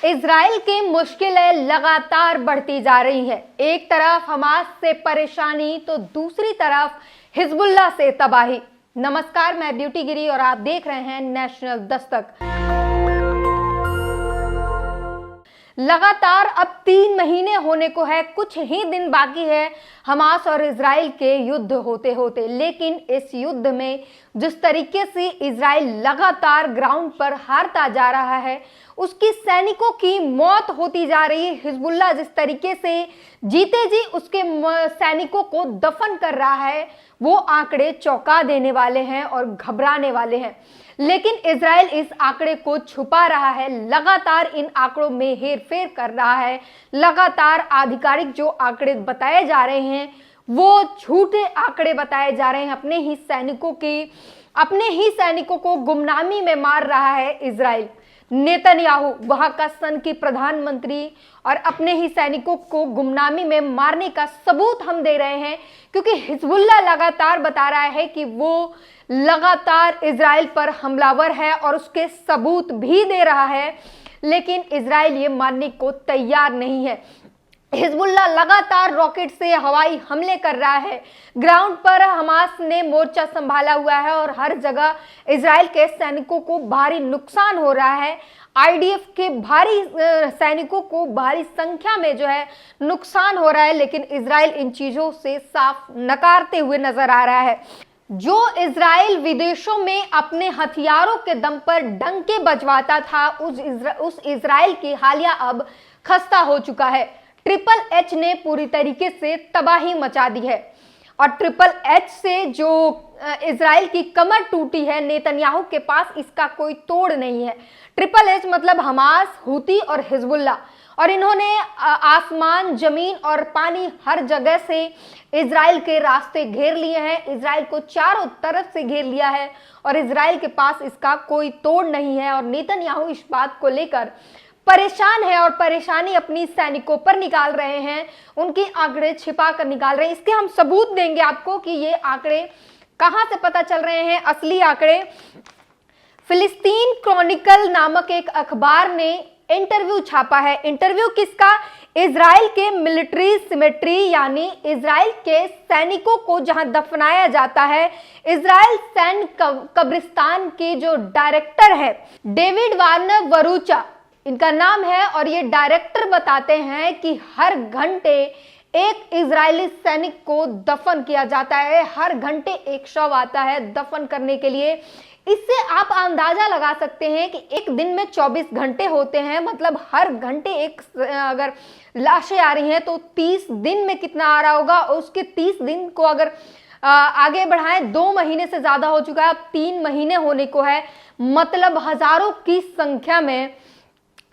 Israel की मुश्किलें लगातार बढ़ती जा रही है। एक तरफ हमास से परेशानी तो दूसरी तरफ हिजबुल्लाह से तबाही। नमस्कार, मैं ब्यूटी गिरी और आप देख रहे हैं नेशनल दस्तक। लगातार अब 3 महीने होने को है, कुछ ही दिन बाकी है हमास और इजराइल के युद्ध होते होते। लेकिन इस युद्ध में जिस तरीके से इजराइल लगातार ग्राउंड पर हारता जा रहा है, उसकी सैनिकों की मौत होती जा रही है। हिजबुल्लाह जिस तरीके से जीते जी उसके सैनिकों को दफन कर रहा है, वो आंकड़े चौंका देने वाले हैं और घबराने वाले हैं। लेकिन इजराइल इस आंकड़े को छुपा रहा है, लगातार इन आंकड़ों में हेरफेर कर रहा है। लगातार आधिकारिक जो आंकड़े बताए जा रहे हैं वो झूठे आंकड़े बताए जा रहे हैं। अपने ही सैनिकों को गुमनामी में मार रहा है इजराइल। नेतन्याहू, वहां का सन की प्रधानमंत्री, और अपने ही सैनिकों को गुमनामी में मारने का सबूत हम दे रहे हैं, क्योंकि हिजबुल्लाह लगातार बता रहा है कि वो लगातार इजराइल पर हमलावर है और उसके सबूत भी दे रहा है। लेकिन इजराइल ये मानने को तैयार नहीं है। हिजबुल्लाह लगातार रॉकेट से हवाई हमले कर रहा है। ग्राउंड पर हमास ने मोर्चा संभाला हुआ है और हर जगह इजराइल के सैनिकों को भारी नुकसान हो रहा है। आईडीएफ के भारी सैनिकों को भारी संख्या में जो है नुकसान हो रहा है। लेकिन इजराइल इन चीजों से साफ नकारते हुए नजर आ रहा है। जो इजराइल विदेशों में अपने हथियारों के दम पर डंके बजवाता था, उस इजराइल की हालिया अब खस्ता हो चुका है। ट्रिपल एच ने पूरी तरीके से तबाही मचा दी है और ट्रिपल एच से जो इजराइल की कमर टूटी है, नेतन्याहू के पास इसका कोई तोड़ नहीं है। ट्रिपल एच मतलब हमास, हूती और हिजबुल्लाह, और इन्होंने आसमान, जमीन और पानी हर जगह से इजराइल के रास्ते घेर लिए हैं। इजराइल को चारों तरफ से घेर लिया है और इजराइल के पास इसका कोई तोड़ नहीं है। और नेतन्याहू इस बात को लेकर परेशान है और परेशानी अपनी सैनिकों पर निकाल रहे हैं। उनके आंकड़े छिपा कर निकाल रहे हैं। इसके हम सबूत देंगे आपको कि ये आंकड़े कहां से पता चल रहे हैं। असली आंकड़े फिलिस्तीन क्रॉनिकल नामक एक अखबार ने इंटरव्यू छापा है। इंटरव्यू किसका? इजराइल के मिलिट्री सिमेट्री, यानी इजराइल के सैनिकों को जहां दफनाया जाता है, इजराइल सैन्य कब्रिस्तान के जो डायरेक्टर है डेविड वार्नर वरूचा इनका नाम है, और ये डायरेक्टर बताते हैं कि हर घंटे एक इजरायली सैनिक को दफन किया जाता है। हर घंटे एक शव आता है दफन करने के लिए। इससे आप अंदाजा लगा सकते हैं कि एक दिन में 24 घंटे होते हैं, मतलब हर घंटे एक अगर लाशें आ रही हैं तो 30 दिन में कितना आ रहा होगा। और उसके 30 दिन को अगर आगे बढ़ाएं, 2 महीने से ज्यादा हो चुका है, अब 3 महीने होने को है। मतलब हजारों की संख्या में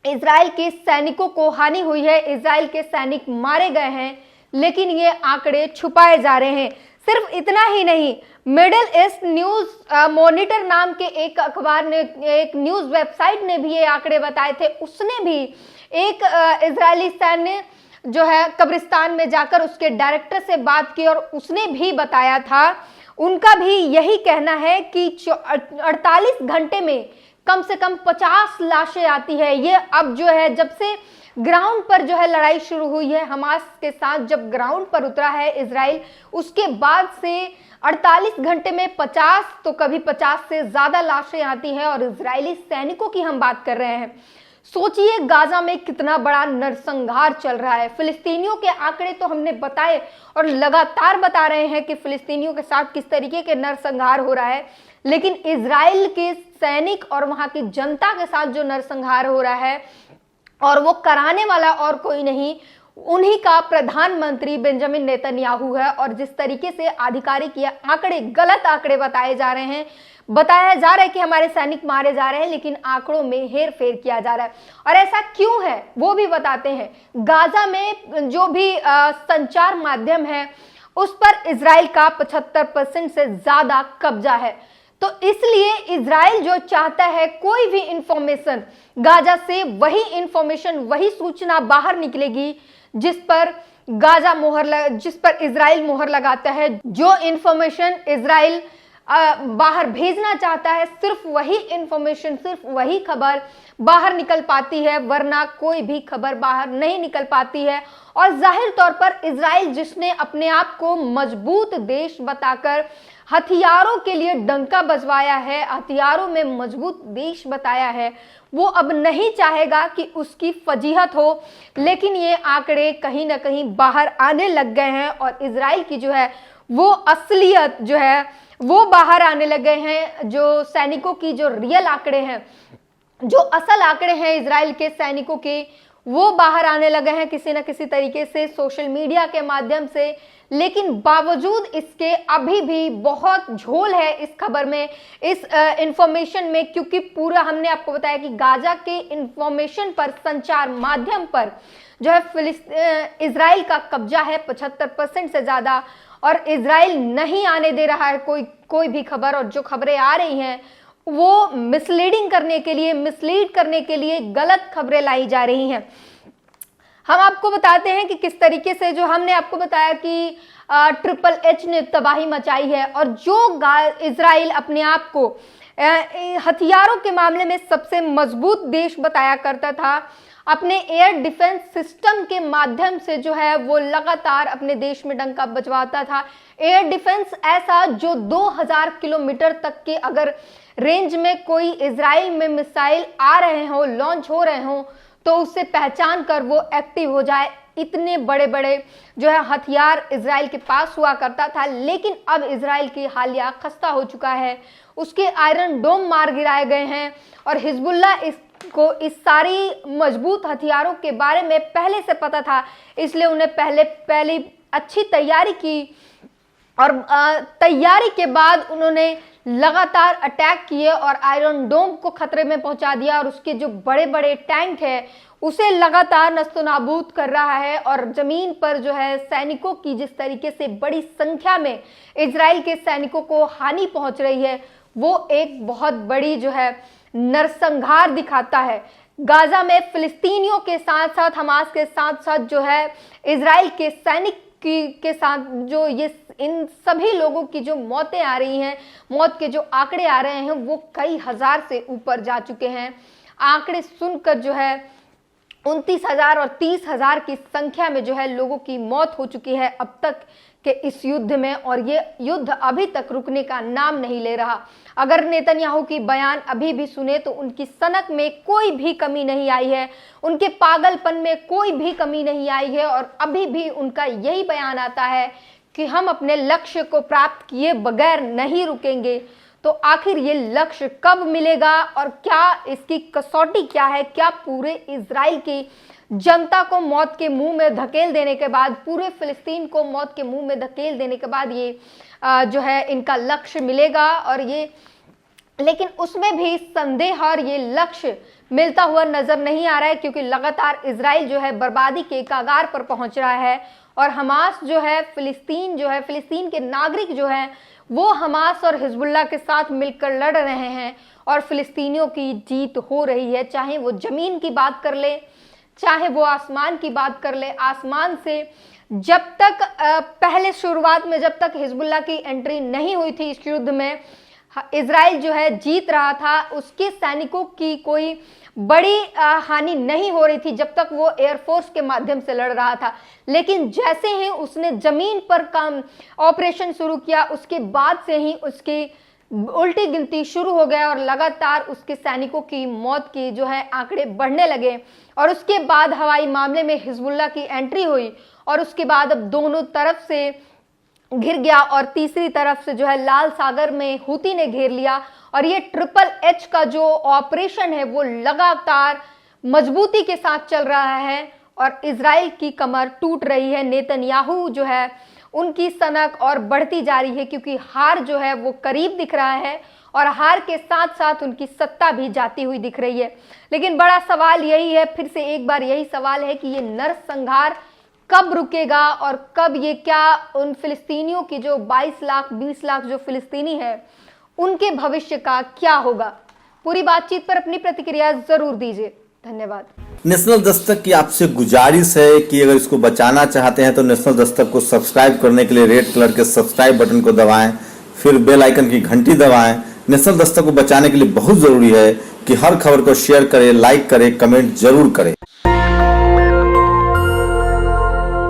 इजराइल के सैनिकों को हानि हुई है, इजराइल के सैनिक मारे गए हैं। लेकिन ये आंकड़े छुपाए जा रहे हैं। सिर्फ इतना ही नहीं, मिडिल ईस्ट न्यूज मॉनिटर नाम के एक अखबार ने, एक न्यूज वेबसाइट ने भी ये आंकड़े बताए थे। उसने भी एक इजरायली सैन्य जो है कब्रिस्तान में जाकर उसके डायरेक्टर से बात की और उसने भी बताया था, उनका भी यही कहना है कि 48 घंटे में कम से कम 50 लाशें आती है। ये अब जो है, जब से ग्राउंड पर जो है लड़ाई शुरू हुई है हमास के साथ, जब ग्राउंड पर उतरा है इजराइल, उसके बाद से 48 घंटे में 50 तो कभी 50 से ज्यादा लाशें आती हैं। और इजरायली सैनिकों की हम बात कर रहे हैं। सोचिए गाजा में कितना बड़ा नरसंहार चल रहा है। फिलिस्तीनियों के आंकड़े तो हमने बताए और लगातार बता रहे हैं कि फिलिस्तीनियों के साथ किस तरीके के नरसंहार हो रहा है। लेकिन इजराइल के सैनिक और वहां की जनता के साथ जो नरसंहार हो रहा है, और वो कराने वाला और कोई नहीं, उन्हीं का प्रधानमंत्री बेंजामिन नेतन्याहू है। और जिस तरीके से आधिकारिक ये आंकड़े, गलत आंकड़े बताए जा रहे हैं, बताया जा रहा है कि हमारे सैनिक मारे जा रहे हैं, लेकिन आंकड़ों में हेरफेर किया जा रहा है। और ऐसा क्यों है वो भी बताते हैं। गाजा में जो भी संचार माध्यम है उस पर इजराइल का 75% से ज्यादा कब्जा है। तो इसलिए इजराइल जो चाहता है, कोई भी इंफॉर्मेशन गाजा से वही इंफॉर्मेशन, वही सूचना बाहर निकलेगी जिस पर इजराइल मोहर लगाता है। जो इंफॉर्मेशन इजराइल बाहर भेजना चाहता है, सिर्फ वही इंफॉर्मेशन, सिर्फ वही खबर बाहर निकल पाती है, वरना कोई भी खबर बाहर नहीं निकल पाती है। और जाहिर तौर पर इजराइल, जिसने अपने आप को मजबूत देश बताकर हथियारों के लिए डंका बजवाया है, हथियारों में मजबूत देश बताया है, वो अब नहीं चाहेगा कि उसकी फजीहत हो। लेकिन ये आंकड़े कहीं ना कहीं बाहर आने लग गए हैं और इजराइल की जो है वो असलियत जो है वो बाहर आने लगे हैं। जो सैनिकों की जो रियल आंकड़े हैं, जो असल आंकड़े हैं इजराइल के सैनिकों के, वो बाहर आने लगे हैं किसी न किसी तरीके से, सोशल मीडिया के माध्यम से। लेकिन बावजूद इसके अभी भी बहुत झोल है इस खबर में, इस इंफॉर्मेशन में, क्योंकि पूरा हमने आपको बताया कि गाजा के इंफॉर्मेशन पर, संचार माध्यम पर जो है इजराइल का कब्जा है 75% से ज्यादा, और इजराइल नहीं आने दे रहा है कोई भी खबर। और जो खबरें आ रही हैं वो मिसलीडिंग करने के लिए, मिसलीड करने के लिए गलत खबरें लाई जा रही हैं। हम आपको बताते हैं कि किस तरीके से, जो हमने आपको बताया कि ट्रिपल एच ने तबाही मचाई है, और जो इजराइल अपने आप को हथियारों के मामले में सबसे मजबूत देश बताया करता था, अपने एयर डिफेंस सिस्टम के माध्यम से जो है वो लगातार अपने देश में डंका बजवाता था। एयर डिफेंस ऐसा जो 2000 किलोमीटर तक के अगर रेंज में कोई इजराइल में मिसाइल आ रहे हो, लॉन्च हो रहे हो, तो उससे पहचान कर वो एक्टिव हो जाए, इतने बड़े बड़े जो है हथियार इजराइल के पास हुआ करता था। लेकिन अब इजराइल की हालिया खस्ता हो चुका है, उसके आयरन डोम मार गिराए गए हैं, और हिजबुल्ला इसको इस सारी मजबूत हथियारों के बारे में पहले से पता था, इसलिए उन्हें पहले अच्छी तैयारी की, और तैयारी के बाद उन्होंने लगातार अटैक किए और आयरन डोम को खतरे में पहुंचा दिया, और उसके जो बड़े बड़े टैंक है उसे लगातार नस्तनाबूद कर रहा है। और जमीन पर जो है सैनिकों की जिस तरीके से बड़ी संख्या में इजराइल के सैनिकों को हानि पहुंच रही है, वो एक बहुत बड़ी जो है नरसंहार दिखाता है। गाजा में फिलिस्तीनियों के साथ साथ, हमास के साथ साथ जो है इजराइल के सैनिक के साथ जो ये इन सभी लोगों की जो मौतें आ रही हैं, मौत के जो आंकड़े आ रहे हैं, वो कई हजार से ऊपर जा चुके हैं। आंकड़े सुनकर जो है 29,000 और 30,000 की संख्या में जो है लोगों की मौत हो चुकी है अब तक के इस युद्ध में, और ये युद्ध अभी तक रुकने का नाम नहीं ले रहा। अगर नेतन्याहू की बयान अभी भी सुने तो उनकी सनक में कोई भी कमी नहीं आई है, उनके पागलपन में कोई भी कमी नहीं आई है, और अभी भी उनका यही बयान आता है कि हम अपने लक्ष्य को प्राप्त किए बगैर नहीं रुकेंगे। तो आखिर ये लक्ष्य कब मिलेगा, और क्या इसकी कसौटी क्या है? क्या पूरे इजराइल की जनता को मौत के मुंह में धकेल देने के बाद, पूरे फिलिस्तीन को मौत के मुंह में धकेल देने के बाद ये जो है इनका लक्ष्य मिलेगा? और ये, लेकिन उसमें भी संदेह और ये लक्ष्य मिलता हुआ नजर नहीं आ रहा है, क्योंकि लगातार इजराइल जो है बर्बादी के कगार पर पहुंच रहा है, और हमास जो है फिलिस्तीन के नागरिक जो है वो हमास और हिजबुल्लाह के साथ मिलकर लड़ रहे हैं, और फिलिस्तीनियों की जीत हो रही है। चाहे वो जमीन की बात कर ले, चाहे वो आसमान की बात कर ले। आसमान से जब तक पहले शुरुआत में जब तक हिजबुल्लाह की एंट्री नहीं हुई थी इस युद्ध में, इजराइल जो है जीत रहा था, उसके सैनिकों की कोई बड़ी हानि नहीं हो रही थी जब तक वो एयरफोर्स के माध्यम से लड़ रहा था। लेकिन जैसे ही उसने जमीन पर काम ऑपरेशन शुरू किया, उसके बाद से ही उसकी उल्टी गिनती शुरू हो गया, और लगातार उसके सैनिकों की मौत की जो है आंकड़े बढ़ने लगे। और उसके बाद हवाई मामले में हिजबुल्लाह की एंट्री हुई, और उसके बाद अब दोनों तरफ से घिर गया, और तीसरी तरफ से जो है लाल सागर में हूती ने घेर लिया। और ये ट्रिपल एच का जो ऑपरेशन है वो लगातार मजबूती के साथ चल रहा है, और इजराइल की कमर टूट रही है। नेतन्याहू जो है उनकी सनक और बढ़ती जा रही है, क्योंकि हार जो है वो करीब दिख रहा है, और हार के साथ साथ उनकी सत्ता भी जाती हुई दिख रही है। लेकिन बड़ा सवाल यही है, फिर से एक बार यही सवाल है कि ये नरसंहार कब रुकेगा, और कब ये क्या उन फिलिस्तीनियों की जो 22 लाख 20 लाख जो फिलिस्तीनी है उनके भविष्य का क्या होगा? पूरी बातचीत पर अपनी प्रतिक्रिया जरूर दीजिए। धन्यवाद। नेशनल दस्तक की आपसे गुजारिश है कि अगर इसको बचाना चाहते हैं तो नेशनल दस्तक को सब्सक्राइब करने के लिए रेड कलर के सब्सक्राइब बटन को दबाएं, फिर बेल आइकन की घंटी दबाएं। नेशनल दस्तक को बचाने के लिए बहुत जरूरी है कि हर खबर को शेयर करें, लाइक करें, कमेंट जरूर करें।